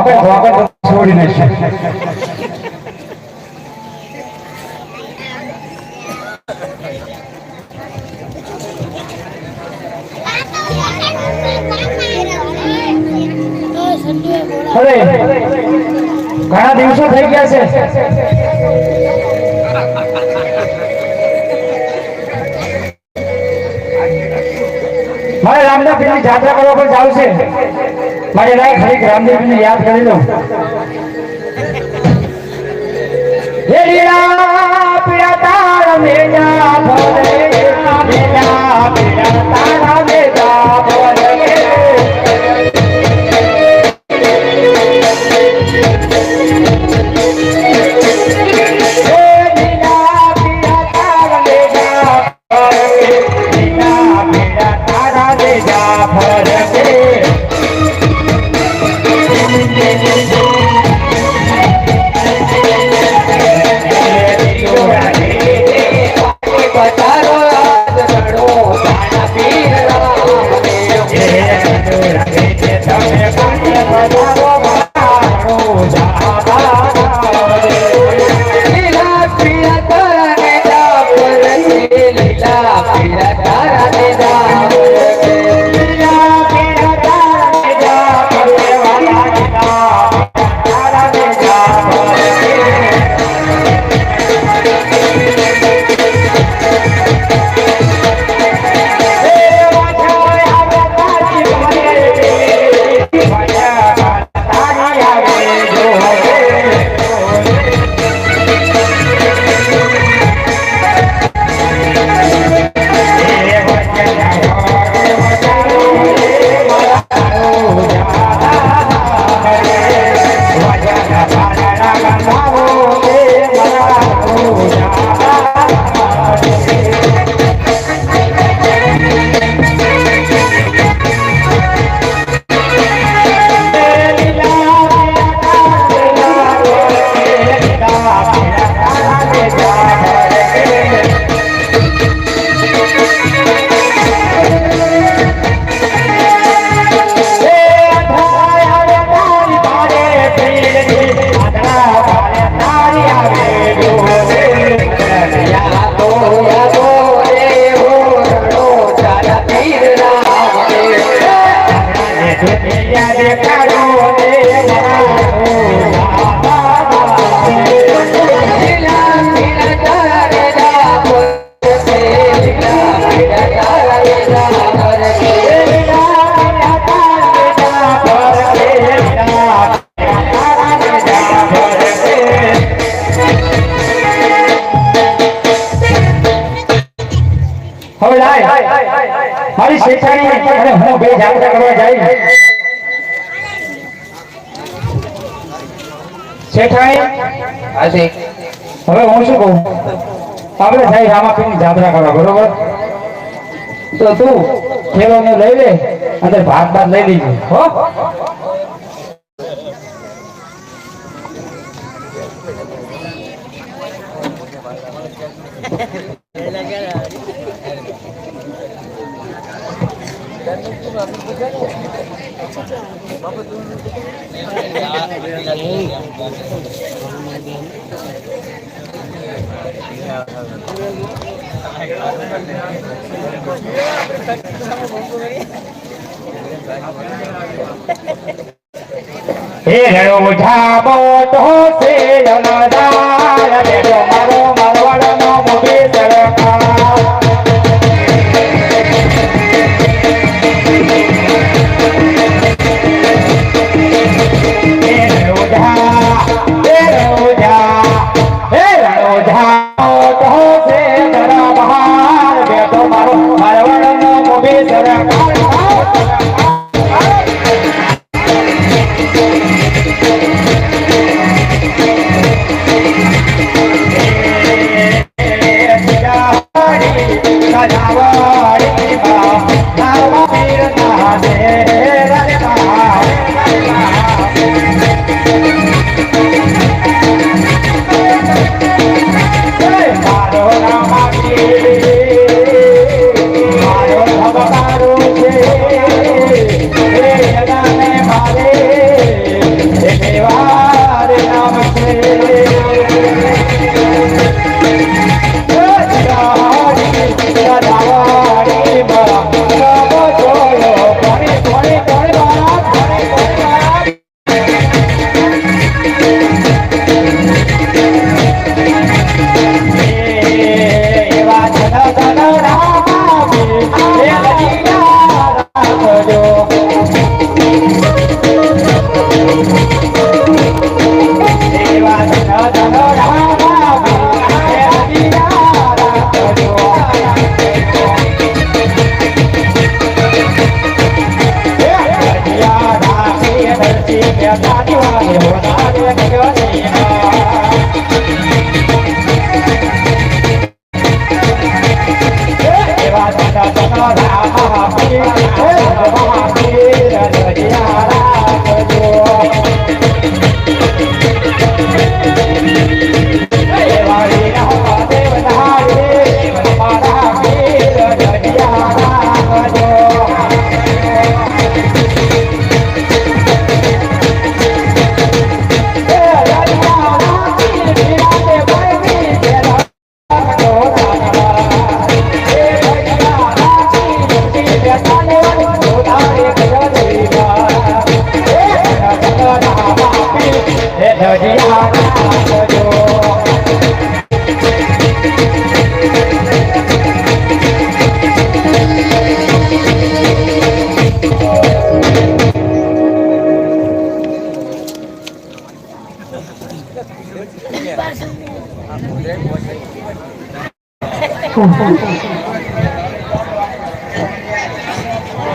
ધોકર છોડી નાખશે. અરે ઘણા દિવસો થઈ ગયા છે. મારે રામદેવપીરની જાત્રા કરવા પર જાવ છે. મારે ખરી રામદેવપીરને યાદ કરી લો. હે લીલા પીડા તારા મેજા ભરે, લીલા પીડા તારા મેજા ભરે. મારી શેઠાણી અને હું બે જાત્રા કરવા જાય. શેઠાણી આજે હવે હું શું કહું, આપણે જાય રામાપીરની જાત્રા કરવા, બરોબર? તો તું ખેલોને લઈ લે અને ભાત ભાત લઈ લીધું હો. હે રણો ઝાબો તો સે જનદાર બેઠો મારો મારવાડનો મોભી સરકાર.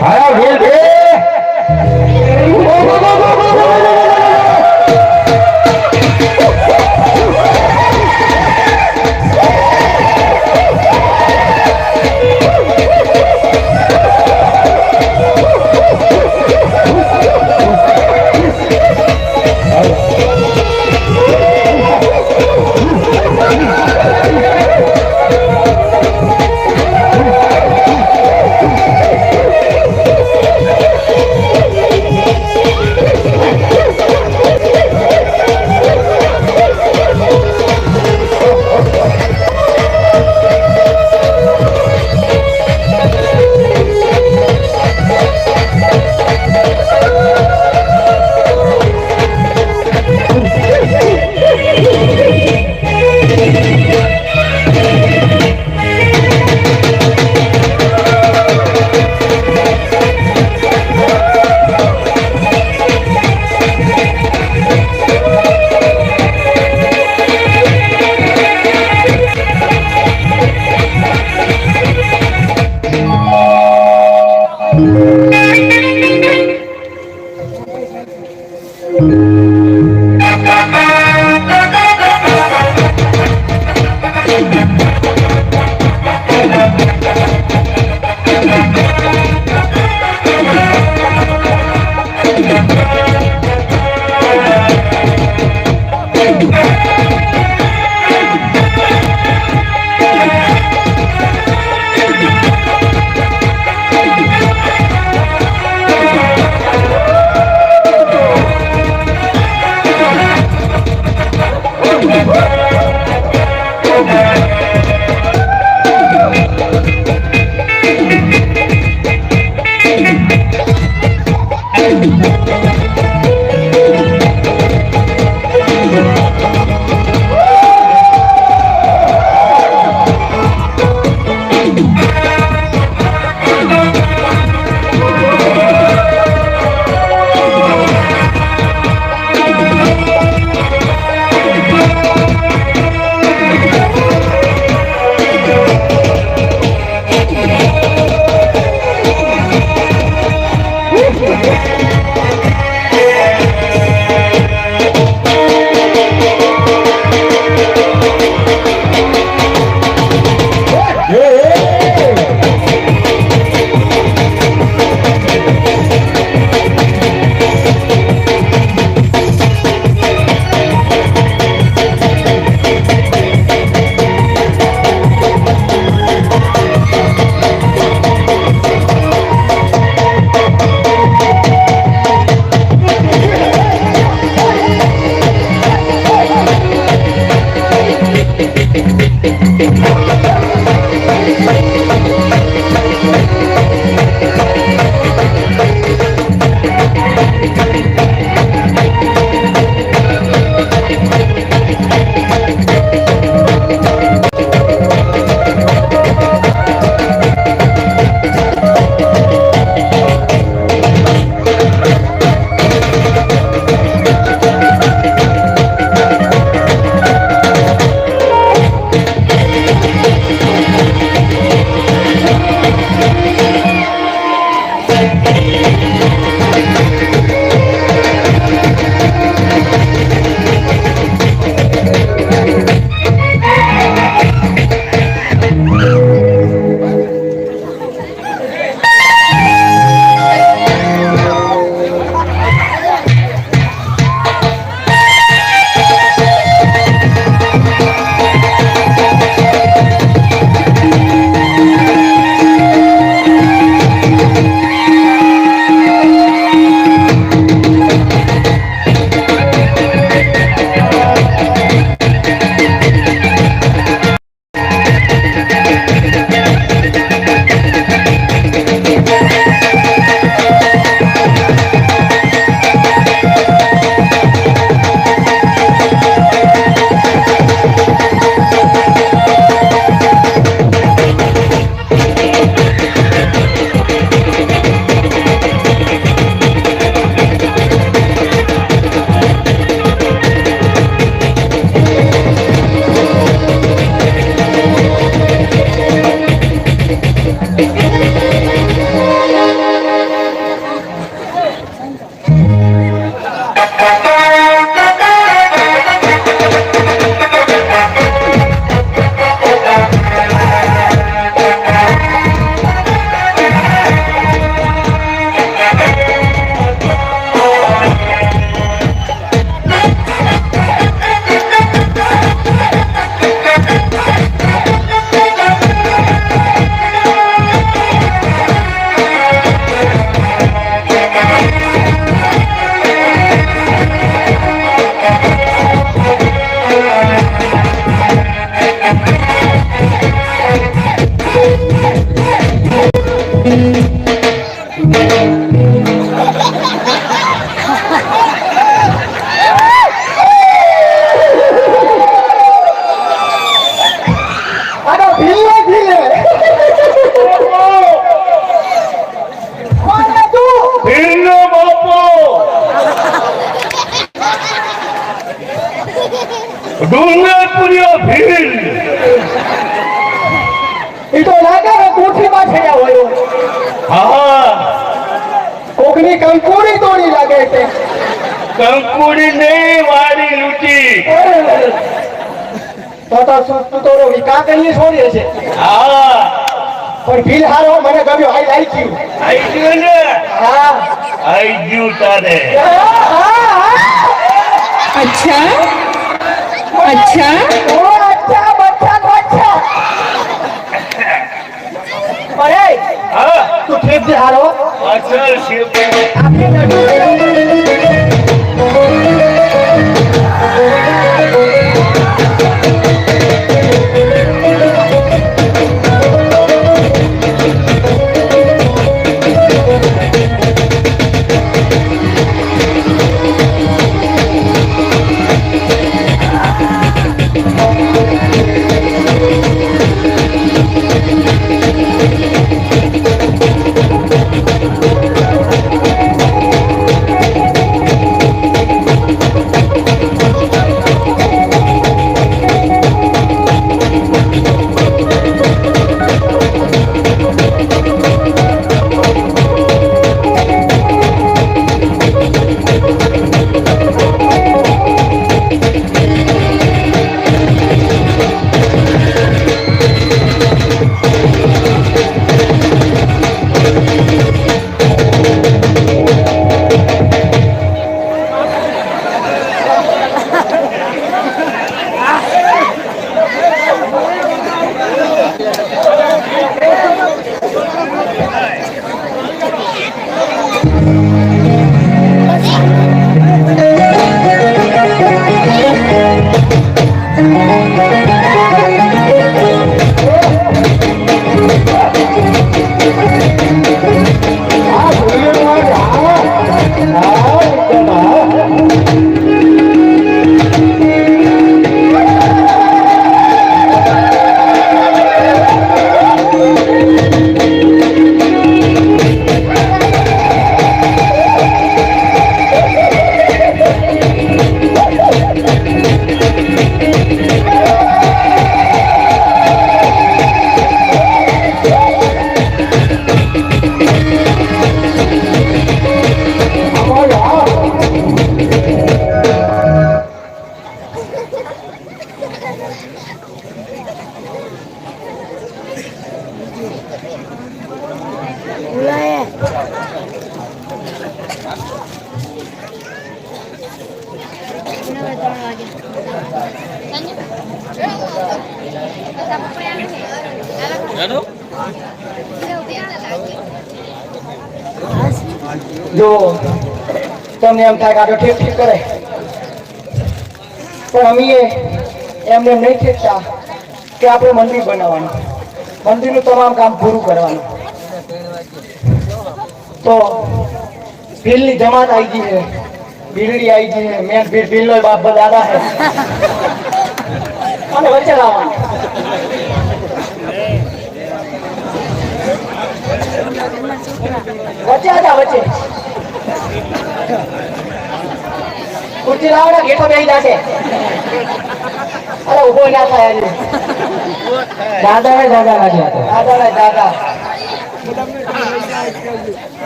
હાલો વેલ બે ભીલે ભીલે કોણ તું ભીલનો બાપો ડુંગરપુરિયો ભીલ એ તો લાગે કોઠીમાં થયા હોય હા કોકની કંકુડી તોડી લાગે છે કંકુડી ને વાડી લૂટી તો તું તો વિકા કરી છોડીએ છે હા પણ ભીલ હારો મને ગમ્યો આઈ લાઈક યુ આઈ ગયું ને હા આઈ ગયું તારે अच्छा अच्छा ઓ અચ્છા બચ્ચા બચ્ચા અરે હા તું ઠીક છે હારો અસલ શિવ જો તમને એમ થાય કે આ તો ઠીક ઠીક કરે પણ અમે એમને એમ નહીં ઠીકતા કે આપણે મંદિર બનાવવાનું મંદિરનું તમામ કામ પૂરું કરવાનું તો ભીલની જમાત આવી ગઈ છે ભીલડી આવી ગઈ છે મેં ભીલનો બાપ દાદા છે અને વચ્ચે લાવવાનું વચ્ચે હતા વચ્ચે ખુરશી લાવો ને ગેટો બેસી જશે અરે ઉભો ના થાય આજે દાદા લાગ્યા દાદા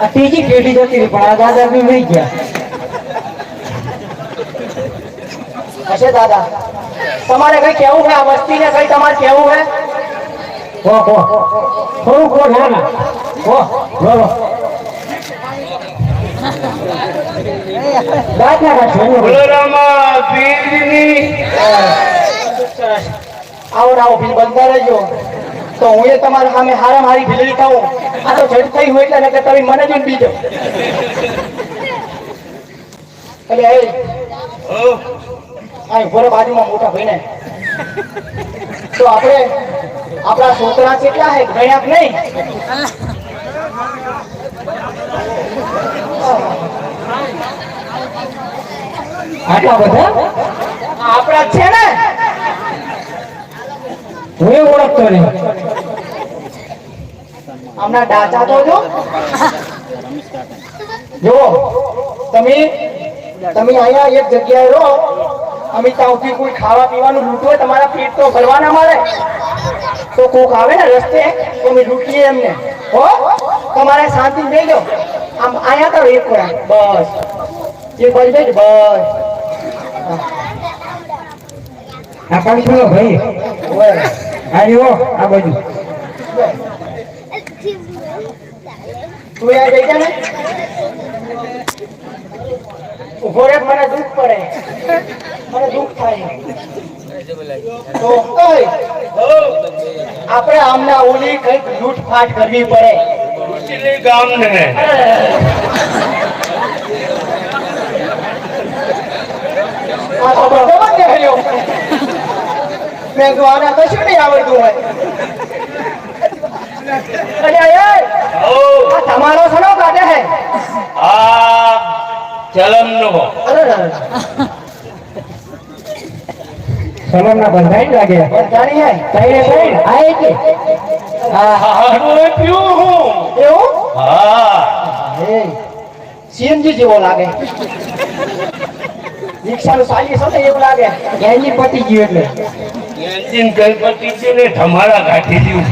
આ ત્રીજી પેઢી જતી રહી પણ આ દાદા બી વહી ગયા હશે દાદા તમારે કઈ કેવું છે આ વસ્તી ને કઈ તમારે કેવું છે થોડુંક ના ના દાદા બોલરામાં પીરની આવો ભીલ બનતા રહેજો તો હું એ તમારા સામે હારા મારી ભીલડી થાઉં આ તો જડ થઈ હોય એટલે કે તમે મને જ બીજો એટલે આ ઉભો બાજુમાં મોટા ભાઈને તો આપણે આપણા છોકરા કેટલા છે ગણ્યા નહીં આટલા બધા આપણા છે ને હું એ ઓળખતો નહીં. આમના ડાચા તો જો તમે અહીંયા એક જગ્યાએ રહો, અમે ત્યાંથી કોઈ ખાવા પીવાનું લૂંટો, તમારા પેટ તો ભરવાના મળે. તો કોક આવે ને રસ્તે તો અમે લૂંટીએ એમને. હો તમારે શાંતિ થઈ જાઓ. આમ આયા તો એક વાર બસ એક બાજુ બેઠ બસ. આ પાણી છોડો ભાઈ. આવ્યો આ બાજુ. તું અહીંયા જઈ જા ને. ઉભો રે, મને દુઃખ પડે, મને દુઃખ થાય. તો આપણે આમના ઓલી કઈક લૂંટફાટ કરવી પડે. ઉચલી ગામ ને આ તો બરોબર ને હલ્યો. મેં તો આના કશું નહીં આવડતું હોય. અરે આ તમારો સનો કાઢે હે. આ ચલમ નો સલમના બંધાઈ લાગે. જાણી હે તઈને કઈ આ કે હારું પીવું હું. એવું હા સીએનજી જેવો લાગે. રિક્ષાનું ચાલી છે ને એવું લાગે. એની પતી ગયું એટલે એન્જિન ગણપતિ છે ને ધમાડા કાઢી દઉં.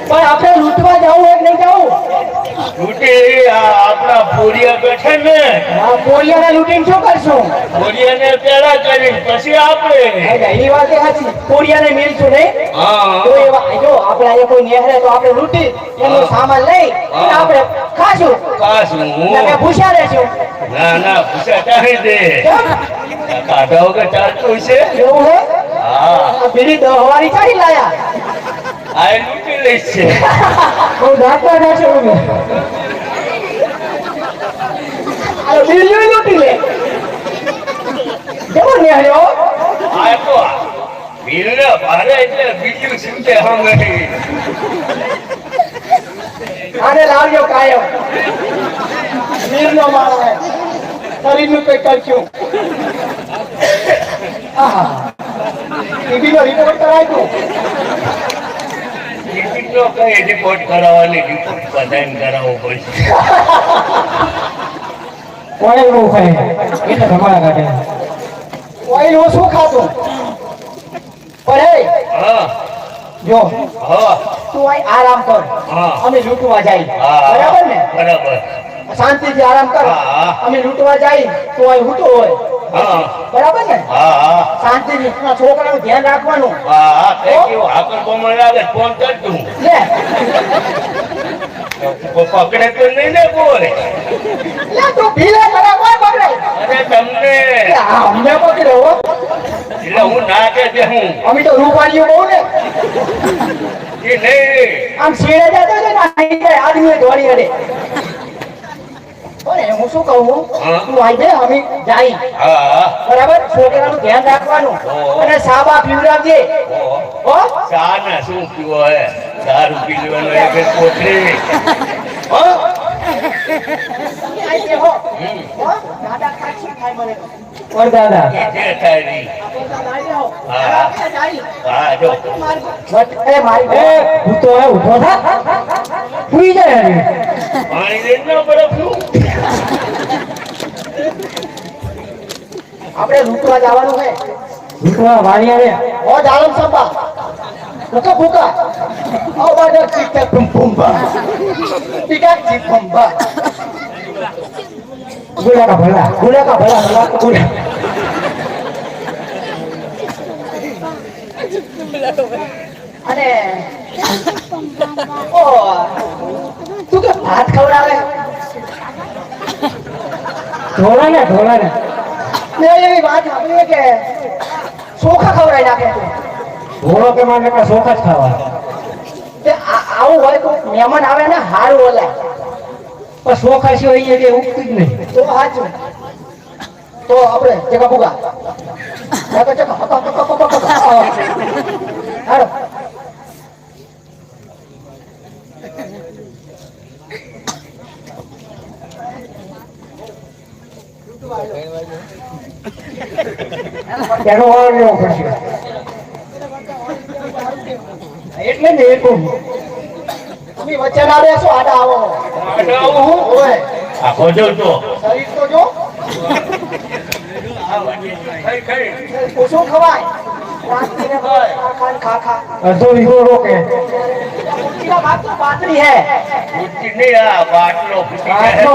પણ આપણે લૂંટવા જવું હોય કે નહીં જવું? લૂંટે આપણા પોરિયા બેઠે ને, આ પોલિયાને લૂંટીને શું કરશું? પોરિયાને પેલા કરી પછી આપણે. એની વાત એ સાચી. પોલિયાને મેળશું નહીં. હા તો એવા જો આપણે અહીંયા કોઈ નેહરે તો આપણે લૂંટી એનો સામાન લઈ અને આપણે ખાશું. કાશું એટલે ભૂસ્યા રહેશું. ના ના પૂછા ચાહી દે. કેમ? કાઢા વગર ચાલતું છે. એવું હે? હા આ બીડી દહવારી ચાલી લાયા. આ લૂંટી લઈશ છે. બહુ દાંતા નાખે મને. આ બીડીઓ લૂંટી લે. કેવો નેહર્યો? આ તો ભીડને ભારે એટલે બીજું શું છે સામે. આને લાવ્યો કાયમ. વીરનો મારો હે. શરીરનું કંઈ કરશું. આહા. ટીવીનો રિપોર્ટ કરાવ્યો. ટિકિટનો કઈ રિપોર્ટ કરાવવાની રિપોર્ટ બધાને કરાવવો પડશે. ઓઇલ બહુ ખાય એટલે ધમાડા કાઢે. ઓઇલ ઓછું ખાતું. પણ હે હા જો હા તું અહીં આરામ કર. હા. અમે લૂંટવા જાય. હા બરાબર ને? બરાબર. શાંતિથી આરામ કર. હા. અમે લૂંટવા જાય તો અહીં હૂતો હોય. હા બરાબર ને? હા હા શાંતિથી આપણા છોકરાનું ધ્યાન રાખવાનું. હા કઈ કેવું હાકર બોમણ લાગે ફોન કરતું. લે પકડે તો નહીં ને બોલે. લે તું ભીલે કરે કોઈ પકડે. અરે તમને આ અમને પકડ્યો હો. એટલે હું ના કે દે હું અમે તો રૂપાળીઓ બહુ ને. એ નહીં. આમ શેડે જતો છે ને અહીં જાય આદમીઓ દોડી અડે. ઓરે હું શું કહું હા. તું આઈ દે અમે જાય. હા બરાબર છોકરાનું ધ્યાન રાખવાનું અને સાબા પીવડાવજે. હો ચા ના શું પીવો હે દારૂ પી લેવાનો એક જ કોથળી. હો આઈ દે હો. હો દાદા ખાઈ ખાઈ મને. ઓર દાદા જે થાય ઈ. હા. હા જો એ મારી એ ભૂતો હે ઉઠો થા સુઈ જાય યાર. પાણી લઈને ના બરફનું. આપણે લૂંટવા જવાનું છે. ભૂતવા વાણિયા રે ઓ જાલમ સંપા નકો ભૂકા ઓ બાદા ટીકા પંપંબા ટીકા ચીપંબા ગુલા કા ભલા ગુલા કા ભલા ભલા ગુલા. અને ઓ તું કે ભાત ખવડાવે? ઢોલા ને મેં એવી વાત સાંભળી કે ચોખા ખવડાવી નાખે તું. ઢોલો કે માને કા સોખા જ ખાવા. તે આવું હોય તો મહેમાન આવે ને હારું બોલે પણ સોખા છે અહીંયા કે ઉગતું જ નહીં. તો સાચું. તો આપણે ચકા ભૂગા હાલો. એનો વાળ લેવો પડશે એટલે ને એટલું તમે વચ્ચે ના રહેશો આડા આવો આડા આવું હું? ઓય આખો જો તો શરીર તો જો ઓછું ખવાય રાત્રિને ખા અડધો વીઘો રોકે પૂછીના વાત તો પાતળી હે ફૂટી નહીં આ બાટલો ફૂટી બાટલો.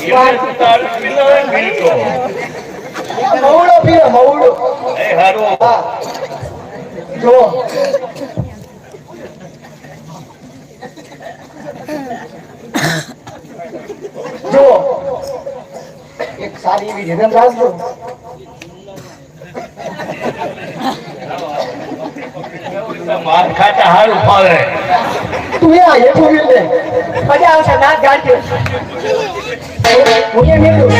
જાય તું તારું પીલો હોય ને પીલતો. મવડો પીરો મવડો એ હારું હા જો જો એક સારી એવી રીધમ રાખજો માર ખાતા હારું ફાવે. તું એ આ હેઠું મિલ દે મજા આવશે નાક ગાંઠ્યો હું એ મેળ્યું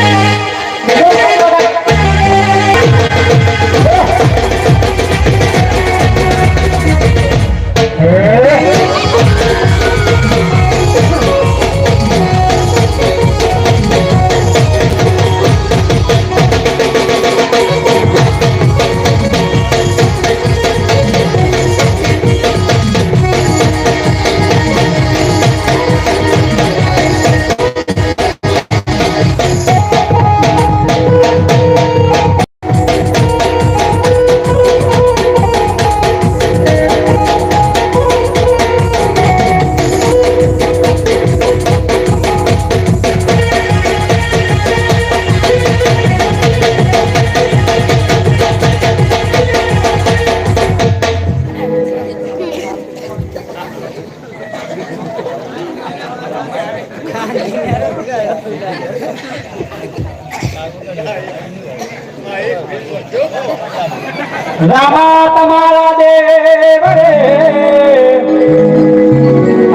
રામા તમારા દેવ રે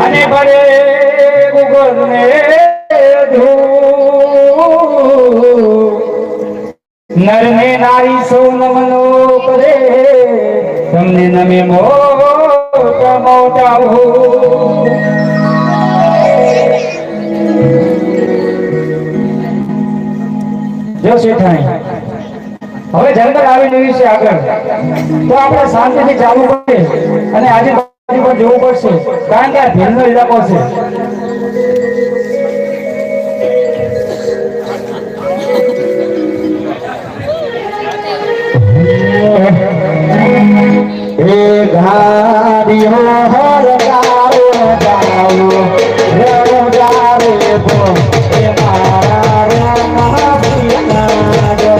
અને બડે ગુગલ ને નર ને નારી સૌ નમનો કરે તમને નમે મોટા મોટા જો શેઠાણી હવે જંગલ આવી રહ્યું છે આગળ તો આપણે શાંતિથી ચાલવું પડશે અને આજુબાજુ પર જોવું પડશે કારણ કે આ ભીલનો ઇલાકો છે એ ગાડીઓ હરગાવો જાઓ રજારે બો એ મારા રામા પિતા જો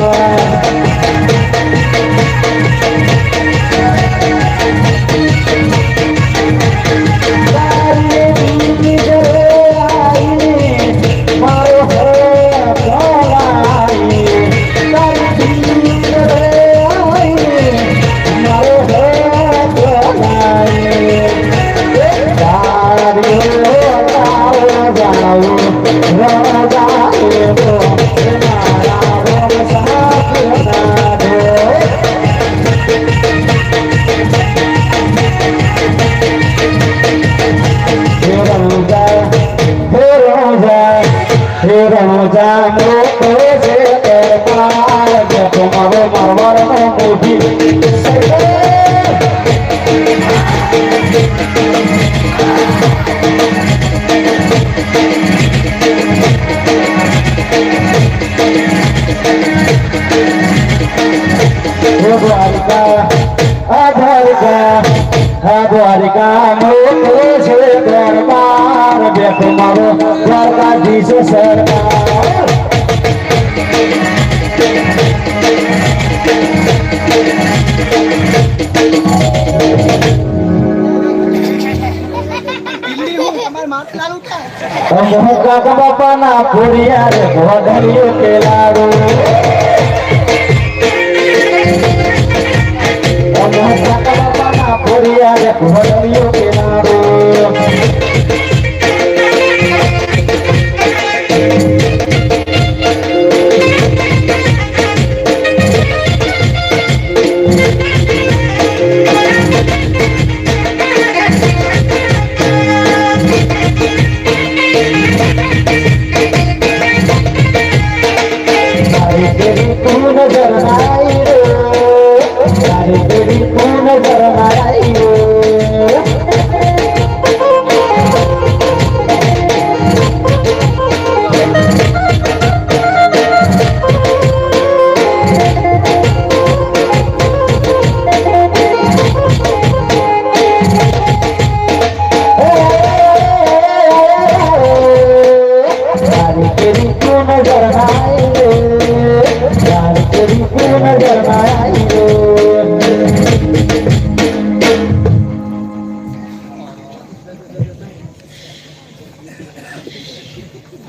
દ્વારિકા મોકલે છે દરબાર બેઠો મારો દ્વારકાધીશ સરકાર કાકા બાપાના ફોડિયા રે ભોડરીઓ કેલાડો કાકા બાપાના ફોડિયા રે ભોડરીઓ કેલાડો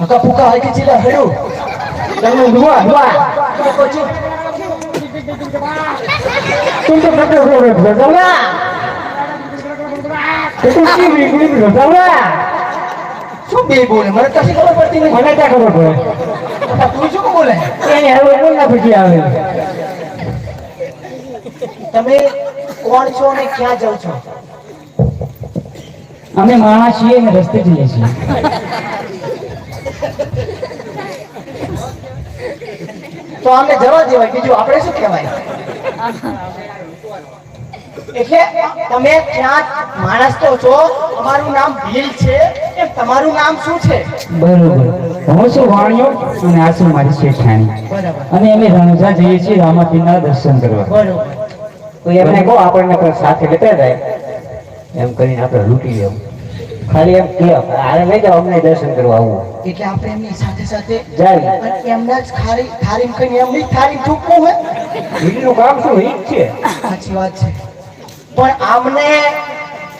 હકા ફૂકા હોય કે ચીલા હેડું તમે હુઆ પછી तुम तो कपड़े हो रहे हो जाओ तो तुम की वीकली हो जाओ શું બે બોલે મને કશી ખબર પડતી નહીં મને क्या खबर पड़े તું શું બોલે ये હવે બોલ ના પછી આવે તમે કોણ છો અને ક્યાં જાવ છો અમે માણસ છીએ ને રસ્તે જઈએ છીએ તો આમને જવા દેવાય બીજું આપણે શું કહેવાય એટલે તમે ક્યાં માણસ તો છો તમારું નામ ભીલ છે એમ તમારું નામ શું છે બરોબર હું છું વાણિયો અને આ છું મારી શેઠાણી બરાબર અને અમે રણુજા જઈએ છીએ રામાપીરના દર્શન કરવા બરોબર તો એમને કહો આપણને કોઈ સાથે લેતા જાય એમ કરીને આપણે લૂંટી લેવું ખાલી એમ કે આને લઈ જાઓ અમને દર્શન કરવા આવું એટલે આપણે એમની સાથે સાથે જાય અને એમના જ થાળી કઈ એમની થાળી ચૂકવું હોય બીજું કામ શું ઈ જ છે સાચી વાત છે પણ આમને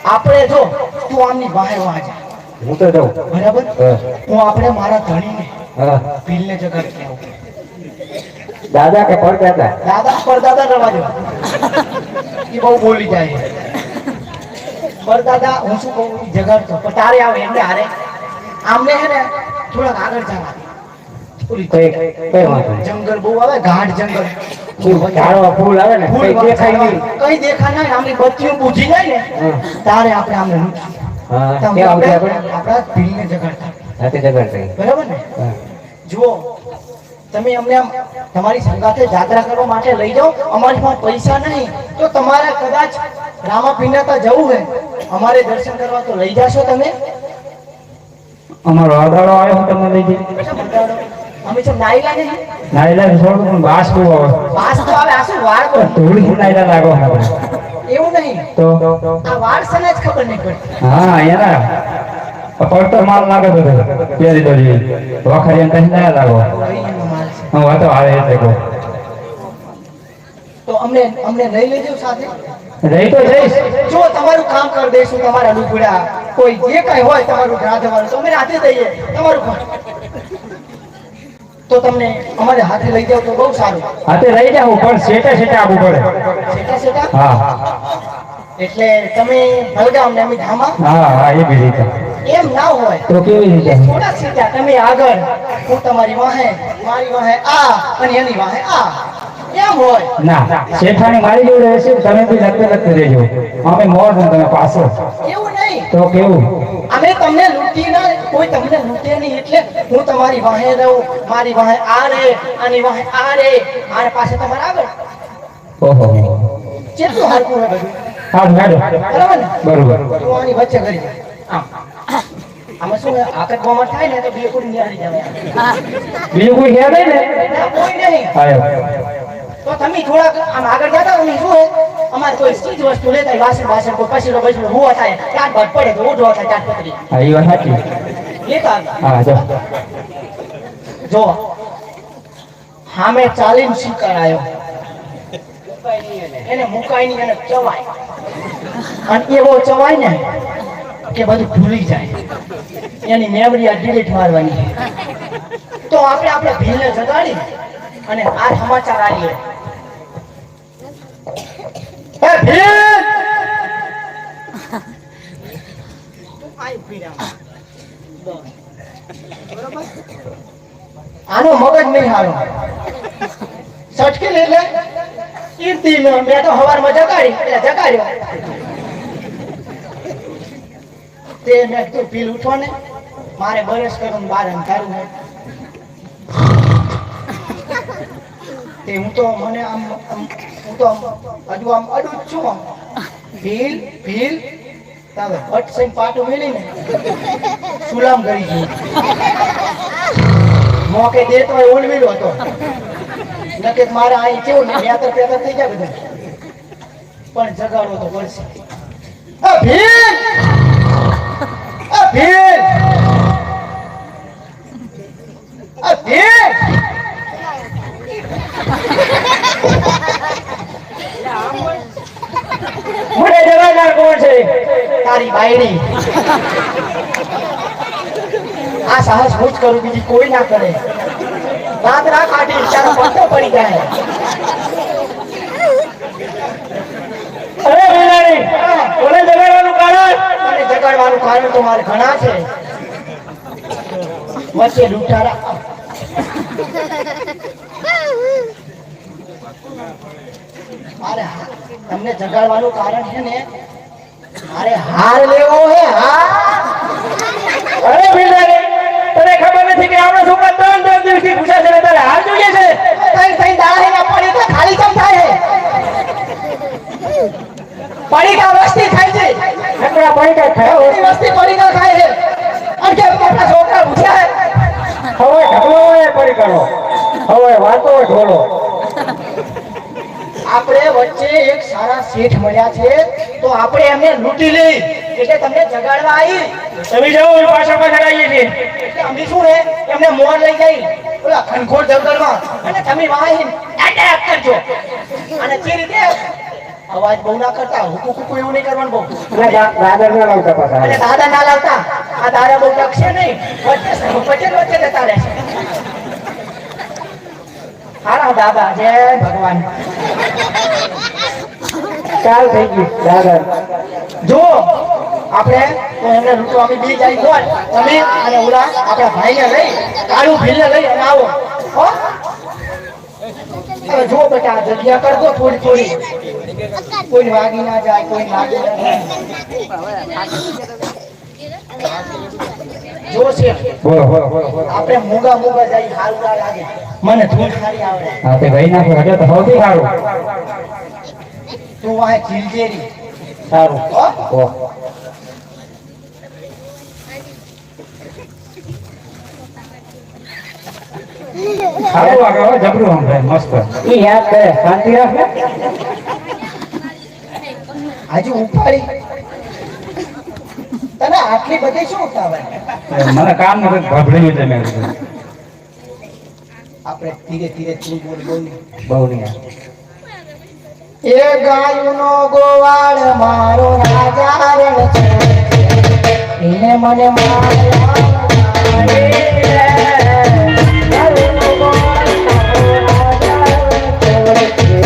આપણે જો તું આમની બહાર વાંચ હું તો જાઉં બરાબર હું આપણે મારા ધણીને હા ભીલને જગાડતી આવું દાદા કે પડદાદા દાદા પરદાદા રવા દો એ બહુ બોલી જાય પરદાદા હું શું કહું જગાડતો પણ તારે આવે એમને હારે આમને હે ને થોડાક આગળ જવા પૂરી કઈ વાંધો નહીં. જંગલ બહુ આવે ગાઢ જંગલ ઝાડવા ફૂલ આવે ને ફૂલ કઈ દેખાય નહીં કઈ દેખાય નહીં આમની બત્તીઓ બુઝી જાય ને તારે આપણે આમને લૂંટીએ. હા તો ક્યાં આવજે આપણે આપણે આપણા ભીલને જગાડતા હાથે જગાડતા બરાબર ને હા જુઓ તમે અમને આમ તમારી સંગાથે જાત્રા કરવા માટે લઈ જાઓ અમારી પાસે પૈસા નહીં તો તમારે કદાચ રામાપીરના જવું હોય અમારે દર્શન કરવા તો લઈ જાશો તમે અમારો આદાળો આવ્યો હું તમને લઈ જઈ અમે તો નાઈલા નહીં નાયલા છોડું પણ બાસ બહુ આવે પાસ તો આવે આ શું વાળ બોલ? થોડી નાયલા લાગો આપણે એવું નહીં તો આ વાળ સને જ ખબર નહીં પડતી હા એના પડતો માલ લાગે બધો પહેરી તો જઈ વખારી કઈ ના લાગો અહીંયાનો માલ છે. હું વાતો આવે એટલે કહું તો અમને લઈ લેજો સાથે રહી તો જઈશ જો તમારું કામ કરી દઈશું તમારા લુગડા કોઈ જે કઈ હોય તમારું રાંધવાનું તો અમે રાંધી દઈએ તમારું કામ તો તમને અમારે હાથે લઈ જાવ તો બહુ સારું હાથે લઈ જાઉં પણ સેટે સેટે આવવું પડે સેટા સેટા હા એટલે તમે હળગાવ ને અમે ધામા હા હા એ બી રીતે એમ ના હોય તો કેવી રીતે થોડા સીધા તમે આગળ હું તમારી વાહે મારી વાહે આ અને એની વાહે આ એમ હોય ના શેઠાણી મારી જોડે હશે ને તમે બી લખતે લખતે રહેજો અમે મોર ને તમે પાછો એવું નહીં તો કેવું અમે તમને લૂંટી ના કોઈ તમને લૂંટે નહીં એટલે હું તમારી વાહે રહું મારી વાહે આ રે આની વાહે આ રે આને પાસે તમારે આગળ ઓહો કેટલું હરકું હોય બધું હા મેડમ બરાબર ને બરોબર તું આની વચ્ચે કરી દે આમ આમાં શું હોય, આકટ બોમટ થાય ને તો બે કોઈ નિહાળી જાય બીજું કોઈ યાદ ને ના, કોઈ નહીં આયો તો તમે થોડાક આમ આગળ જતા હોય ને શું હોય, અમારે કોઈ ચીજ વસ્તુ લેતા હોય, વાસણ કોઈ પછીનો હુવા થાય ચાટ ભાત પડે તો ઉઠવા થાય ચાટ પકડી હા એ વાત સાચી લેતા આવી. હા જો જો હામે ચાલીને શિકાર આવ્યો એને મુકાઈ ની એને ચવાય અને એવો ચવાય ને કે બધું ભૂલી જાય એની મેમરી આ ડિલીટ મારવાની તો આપણે ભીલને જગાડી અને આ સમાચાર આવીએ એ ભીલ આઈ ભીરા બરોબર આનો મગજ નહીં હારો સટકી લે લે કીર્તિ મેં તો હવારમાં જગાડી એટલે જગાડ્યો તે મેં તું પીલ ઉઠો ને મારે બરસ કરું બાર અંધારું હે તે હું તો મને આમ હું તો હજુ આમ અડું જ છું ભીલ ભીલ તાવે હટ સઈ પાટું મેલીને સુલામ કરી ગયું મોકે દેતો હોય ઓલવીડો હતો નકે મારે અહીં કેવું ને યાતર પેતર થઈ જાય બધું પણ જગાડવો તો પડશે આ ભીલ આ ભીલ આ ભીલ મને જવાનાર કોણ છે તારી બાયડી આ સાહસ હું જ કરું, બીજી કોઈ ના કરે. દાંત ના કાઢી તારો પટ્ટો પડી જાય. અરે બિલાડી, કોને જગાડવાનું કારણ? અને જગાડવાનું કારણ તો મારે ઘણા છે. વચ્ચે લૂંટારા. મારે તમને જગાડવાનું કારણ છે ને, મારે હાર લેવો હે. હાર. અરે બિલાડી, તને ખબર નથી કે આપણે છોકરા 3 દિવસથી પૂછા છે ને તારે હાર જોઈએ છે? તઈ દાડા ના પડે તો ખાલી કેમ થાય હે? પડીકા વસ્તી ખાય છે. નકરા પૈકા ખાય વસ્તી વસ્તી પડીકા ખાય છે. અને કેમ મોટા છોકરા પૂછ્યા હે? હવે ઢગલો હોય પડી કરો, હવે વાતો હોય ઢોલો. આપણે વચ્ચે એક સારા શેઠ મળ્યા છે, તો આપણે એમને લૂંટી લઈ. એટલે તમને જગાડવા આવી. તમે જાઓ, પાછા પાછળ આવીએ છીએ. એટલે અમે શું હે, એમને મોર લઈ જઈ ઓલા ખનખોર જંગલમાં, અને તમે વાહી એટેક કરજો. અને જે રીતે અવાજ બહુ ના કરતા, હુકુ હુકુ એવું નહીં કરવાનું બહુ. દાદર ના લાવતા પાછા. અને દાદા ના લાવતા. આ દાદા બહુ ટકશે નહીં, વચ્ચે વચ્ચે જતા રહેશે. હારા દાદા, જય ભગવાન. ચાલ થઈ ગયું દાદર. જો આપણે તો એમને લૂંટવા અમે બી જાય બોલ, તમે અને ઓલા આપણા ભાઈને લઈ, કાળું ભીલને લઈ અને આવો. હો હવે જો બેટા, જગ્યા કરજો થોડી થોડી, કોઈ વાગી ના જાય, કોઈ લાગી ના જાય. જો છે બોલો બોલો બોલો. આપણે મૂંગા મૂંગા જાય, હાલ ના લાગે. મને ધૂળ ખારી આવડે. હા તે ભાઈ નાખો હજે તો સૌથી સારું. તું વાહે જીલજેરી. સારું. હો ઓહ. સારું વાગે હો, જબરું સમજાય મસ્ત. ઈ યાદ કરે, શાંતિ રાખે. હજુ ઉપાડી તને આટલી બધી શું ઉતાવળ? મને કામ નું કંઈક ભભળ્યું છે મેં. આપણે ધીરે ધીરે તું બોલ બોલ. બહુ નહીં. એ ગાયનો ગોવાળ મારો રાજા રણ છે, એને મને માર્યા. ગાયનો ગોવાળ મારો રાજા રણ છે,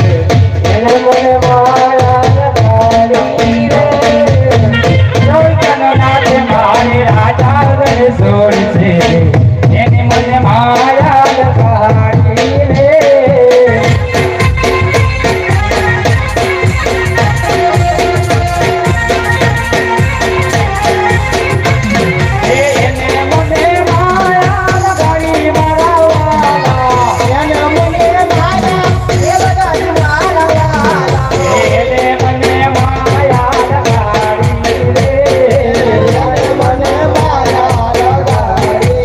એને મને માર્યા ગાડી રે. લોહીનો નાથ મારે રાજા રે સોળ છે, એની મને માયા લગાડી રે. એને મને માયા લગાડી મારા વાલા. એને મને માર્યા, એ બધા મારા. એને મને માયા લગાડી રે. મને માર્યા ગાડી.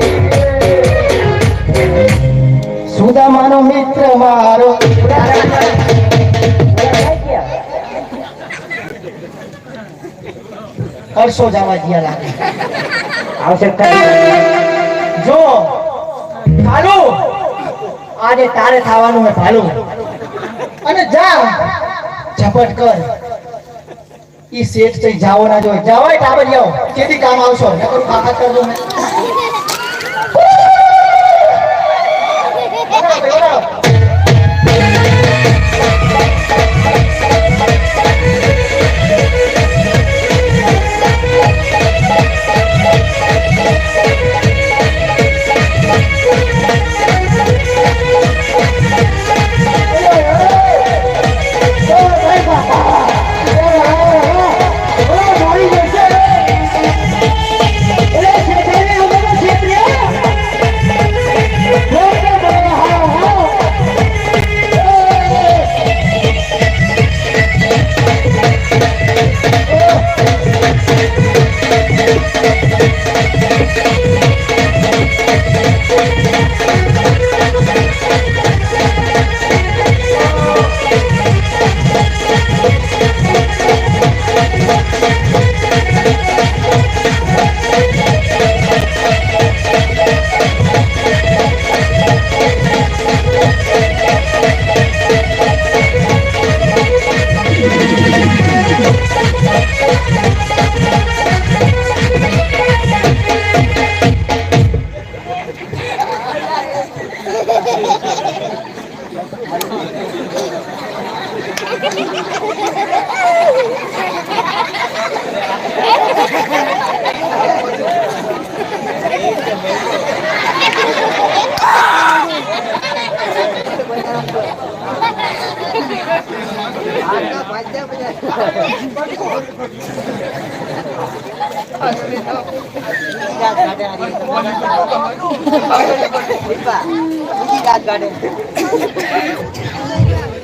સુદામાનો મિત્ર મારો કરશો જવા જ્યાં લાગે. આવશે જો ભાલુ, આજે તારે થવાનું હે ભાલુ. અને જા ઝપટ કર. ઈ શેઠ થઈ જાવો ના જોઈએ. જાવાય ટાબર જાઓ, કેથી કામ આવશો? નકરું કાકા કરજો ને.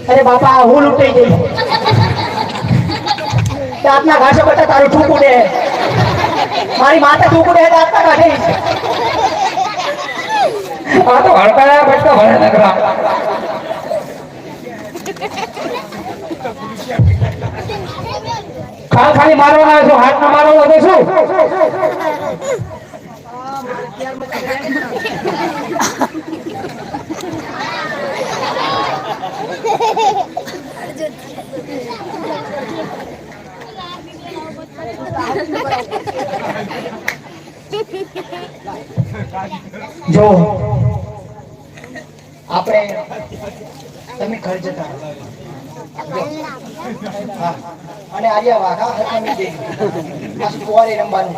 અરે બાપા હું લૂંટાઈ ગઈ દાંતના ઘાસો કરતા તારું ઠૂકું દે મારી માતા ઠૂકું દે દાંતના કાઢે આ તો હડકાયા બચકા ભરે નકરા ખાલી મારવાના છો હાથ ના મારવાનો તો શું જો આપણે તમે ઘર જતા હા અને આર્યા વાઘા હરખાની દે આ સ્કોરે રમવાનું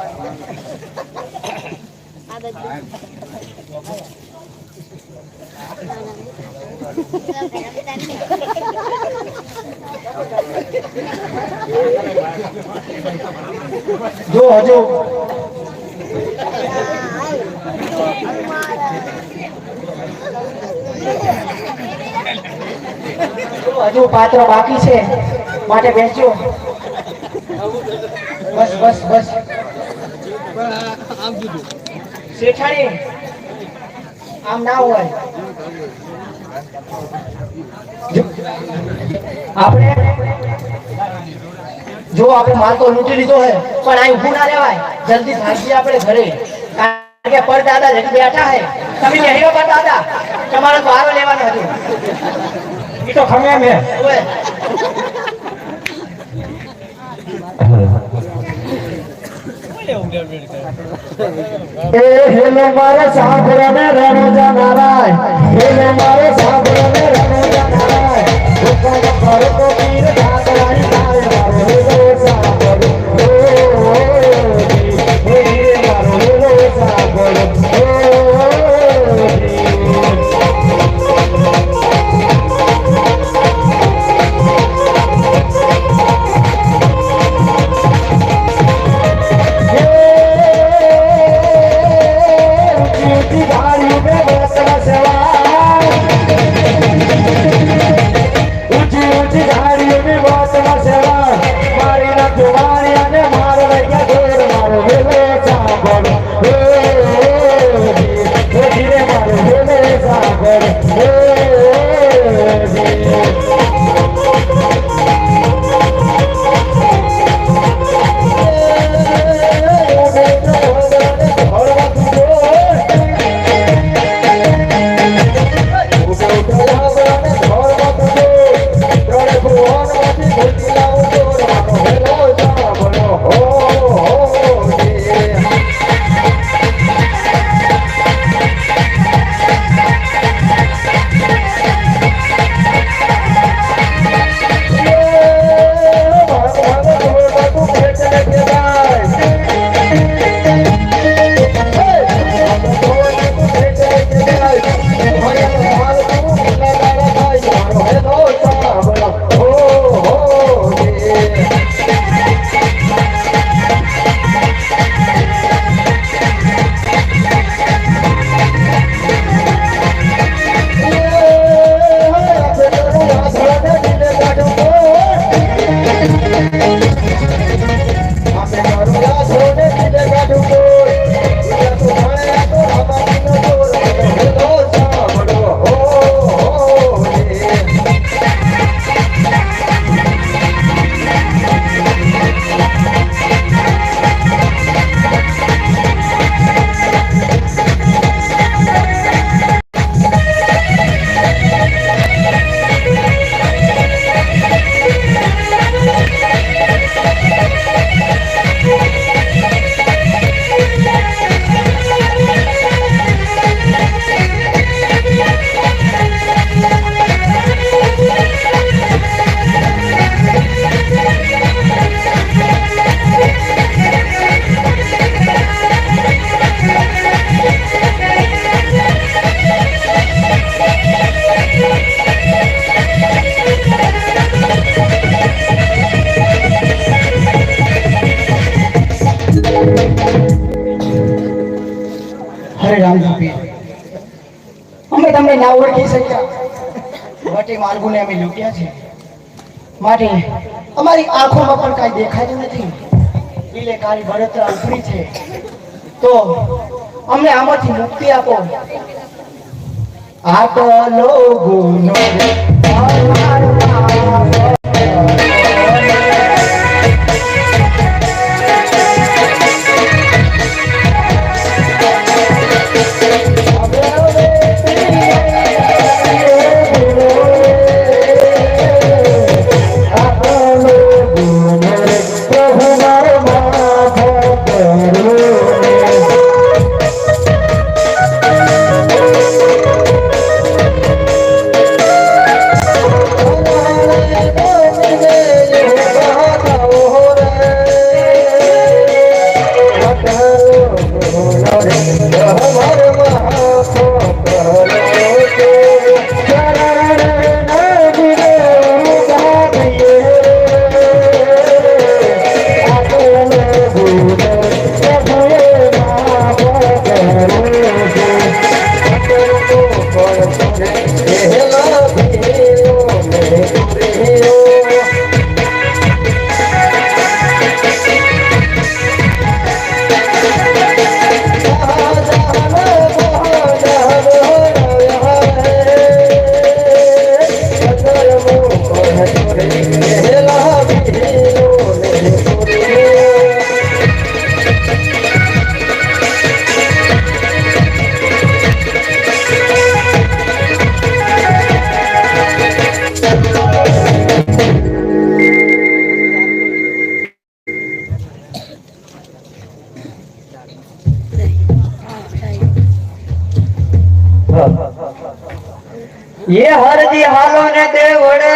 જો હજુ હજુ પાત્ર બાકી છે માટે બેસજો બસ બસ બસ શેઠાણી આમ ના હોય આપણે જો આપણે માલ તો લૂંટી લીધો હે પણ આ ઊભું ના રહેવાય જલ્દી ભાગીએ આપણે ઘરે કારણ કે પરદાદા જલ્દી બેઠા હે તમે નહીં પરદાદા તમારો વારો લેવાનો હતો એ તો ખમે મે એ હેલો મારા સાંભળને રણોજા નારાય હેલો મારા સાંભળને રણોજા નારાય ઉત્તર પર તો પીર ઠાકરાઈ નાય મારો હેલો સાંભળ હે મારો હેલો સાંભળ ऊंची ऊंची झाड़ियों में बहुत હરે રામજી પીર, અમે તમને ના ઓળખી શક્યા બટે માર્ગોને અમે લૂંટ્યા છે, માટે અમારી આંખોમાં પણ કાંઈ દેખાતું નથી. દિલે કાળી બળતરા ઉભરી છે, તો અમને આમાંથી મુક્તિ આપો. આટલો ગુનો રે ये हरजी हालो ने देवड़े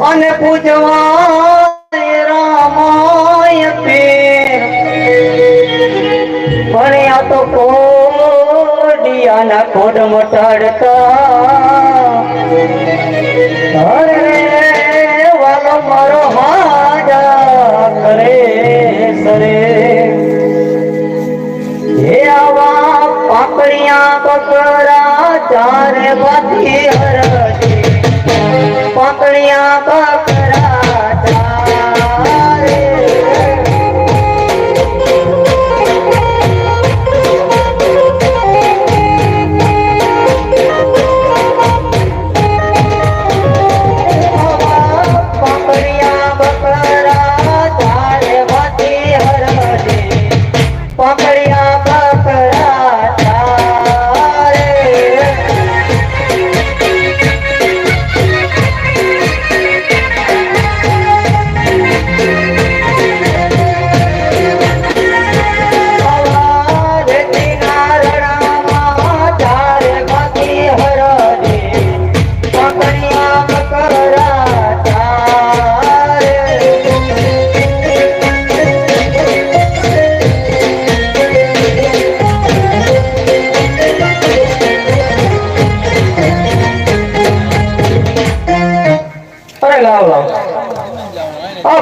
अने पूजवा रामाय पीर भणिया तो कोडिया ना कोड मटाड़ता अरे वालो मारो हाजा करे सरे ये आवा पापड़िया पकड़ा चारे बाती हरती पापड़िया पकड़ा चारे पापड़िया पकड़ा चारे बाती हरती पापड़िया पकड़ा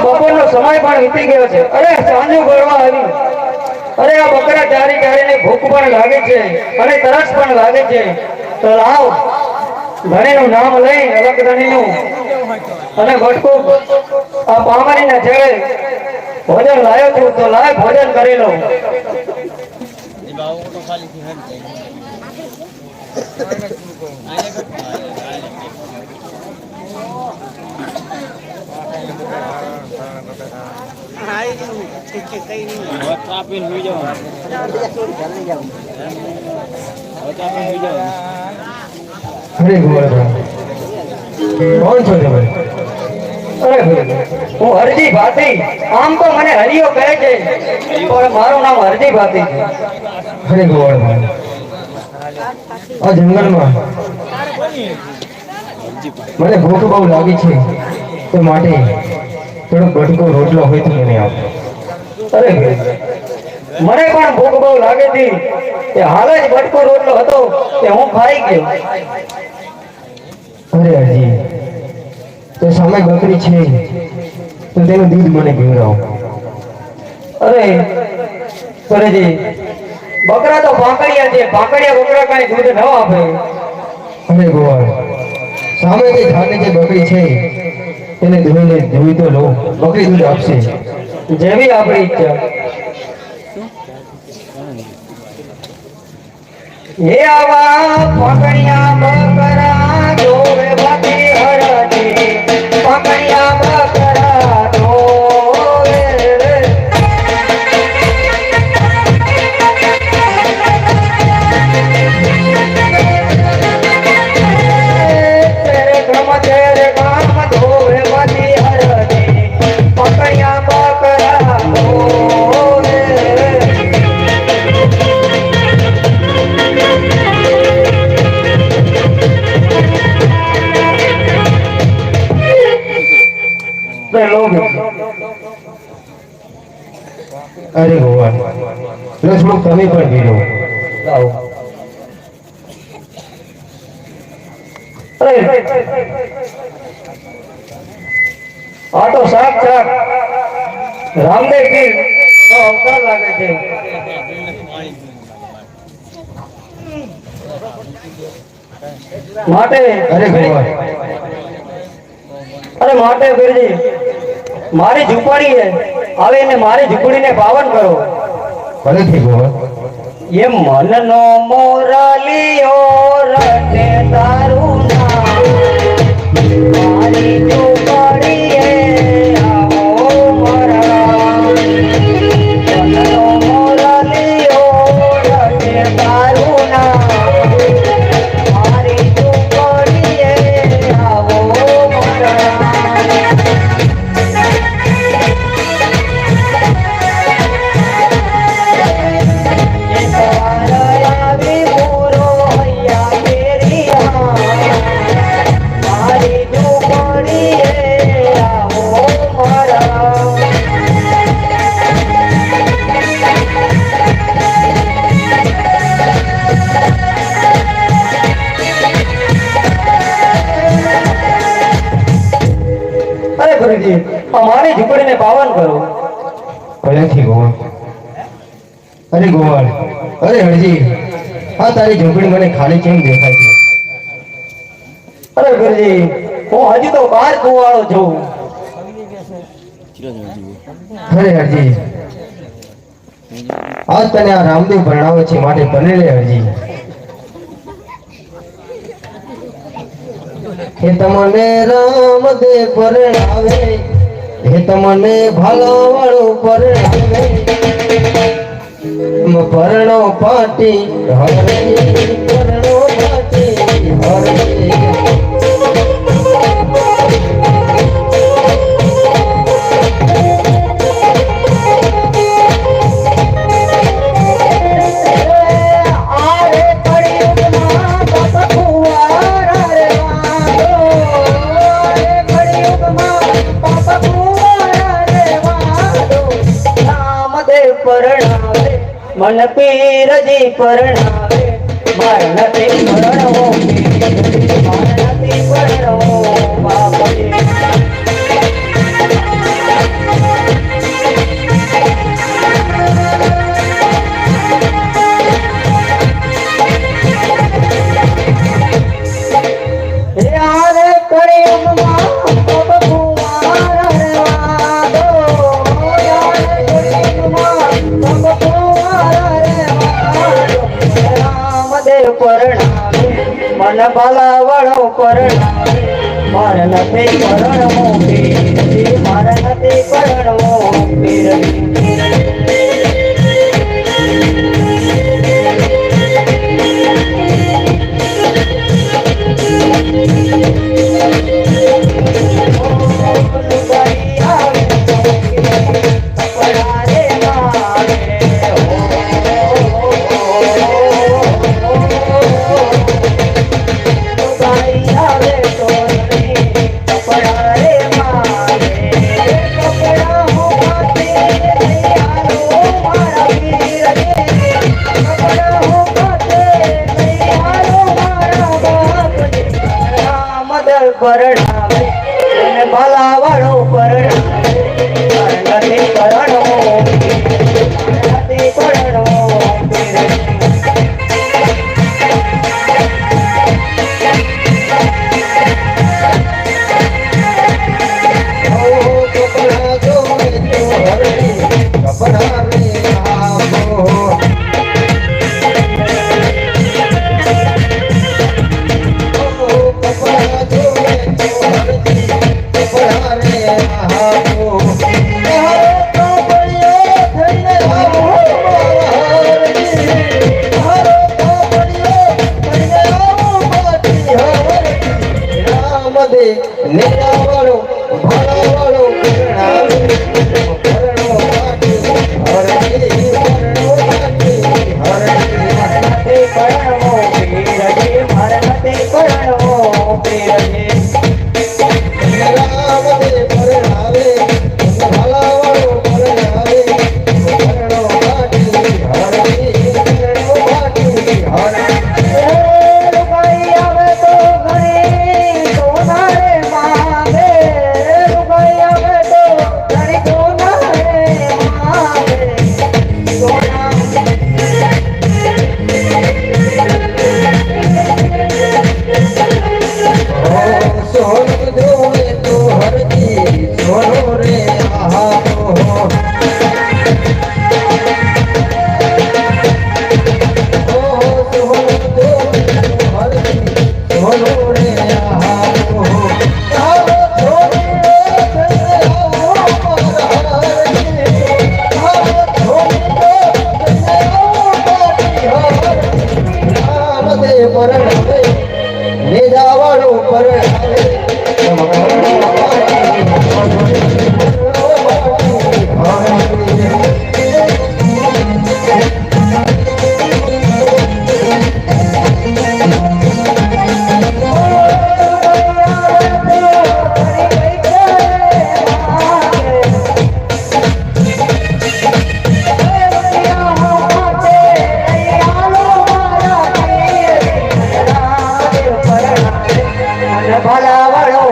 બપોરનો સમય પણ વીતી ગયો છે. અરે સાંજુ ગળવા આવી. અરે આ બકરા ચારી ચારીને ભૂખ પણ લાગે છે અને તરસ પણ લાગે છે. તો લાવ ધણીનું નામ લઈ અલગ ધણીનું અને બટકું આ પામરીના છેડે ભોજન લાયો છું તો લાય ભોજન કરી લઉં. હું હરજી ભાતી. આમ તો મને હરિયો કહે છે પણ મારું નામ હરજી ભાતી છે. હરે ગોવાળભાઈ, આ જંગલમાં મને ભૂખ બહુ લાગી છે, તો માટે થોડો બટકો રોટલો હોય તો મને આપો. અરે મને પણ ભૂખ બહુ લાગે હતી કે હાલ જ બટકો રોટલો હતો કે હું ખાઈ ગયો. અરે હજી તો સામે બકરી છે તો તેનું દૂધ મને પીવડાવો. અરે પરેજી, બકરા તો ભાંકડિયા છે, ભાંકડિયા બકરા કાંઈ દૂધ ન આપે. અરે ગોવાળ, સામે જે ધારની જે બકરી છે એને ધોઈ તો લો, બકરી દૂધ આપશે. જેવી આપણી ઈચ્છા. હે આવા ભાંકડિયા બકરા જોવે બધી હરજી, ભાંકડિયા બકરા જોવે. તેરે ગામ ધોવે બધી હરજી, ભાંકડિયા બકરા જોવે. અરે ગોવાળ, રસમુખ તમે પણ પી લો. લાવો. અરે આ તો સાક્ષાત રામદેવ પીર નો અવતાર લાગે છે. માટે અરે ગોવાળ, અરે માટે ગુરુજી, મારી ઝૂંપડી છે, હવે એને મારી ઝૂંપડીને પાવન કરો. ભલેથી ગોવાળ. એ મનનો મોરલિયો રટે તારું નામ, મારી ઝૂંપડીએ આવો મારા. મનનો મોરલિયો રટે તારું નામ, મારી ઝૂંપડીએ આવો મારા. અરે ગુરુજી, અમારી ઝૂંપડીને પાવન કરો. ભલેથી ગોવાળ. અરે ગોવાળ, અરે હરજી, આ તારી ઝૂંપડી મને ખાલી કેમ દેખાય છે? અરે ગુરુજી, હું હજી તો 12 કુવાળો છું. અરે હરજી, આજ તને આ રામદેવ ભણાવે છે માટે બને રે હરજી. હે તમને રામદેવ પરણાવે, હે તમને ભાલાવાળો પરણાવે, પરણો પાટી હરે, પરણો પાટી હરે. પરણાવે મન પીરજી પરણાવે, માર નથી પરણવો પીરજી, માર નથી પરણવો બાપજી. યારે કળિયુગમાં ભગવાન રહેવાદો, યારે કળિયુગમાં ભગવાન રહેવાદો. રામદેવ પરણાવે મન બાલાવાળો પરણાવે, માર નથી પરણવો પીરજી, માર નથી પરણવો પીરજી. પરણાવે અને ભલાવાળો પરણાવે, માર નથી પરણવો નેરાવાળો ભાલાવાળો પરણાવે પરણો પાટી હરજી પરણો પાટી હરજી પરણવો પીરજે મારા મતે પરણવો પીરજે નેરાવાળો પરણાવે ભાલાવાળો પરણાવે પરણો પાટી હરજી પરણો પાટી હરજી રૂપાઈ આવે તો ઘણી સોના રે માંગે રૂપાઈ આવે તો ઘણી સોના રે માંગે સોના સોનું જોવે તો હરજી સોનો રે આહા ભલાવાળો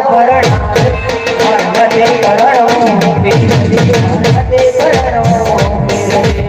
પરણાવે મારા મતે પરણવો પીરજે મારા મતે પરણવો પીરજે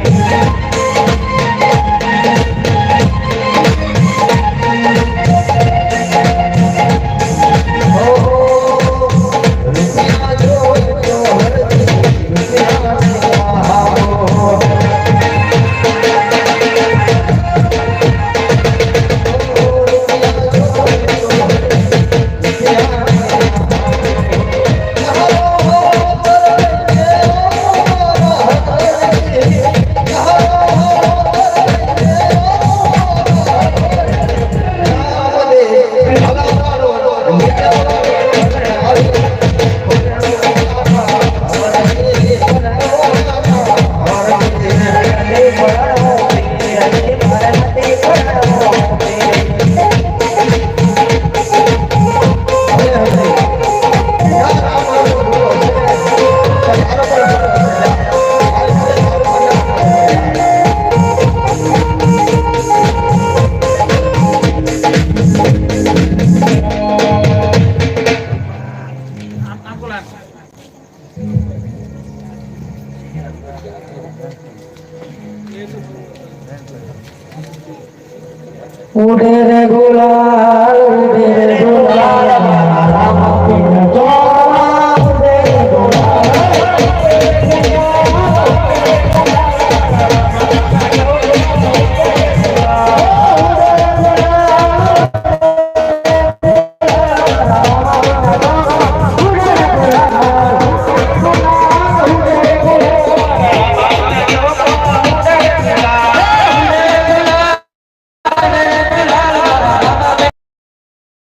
ઉડે રે ગોલા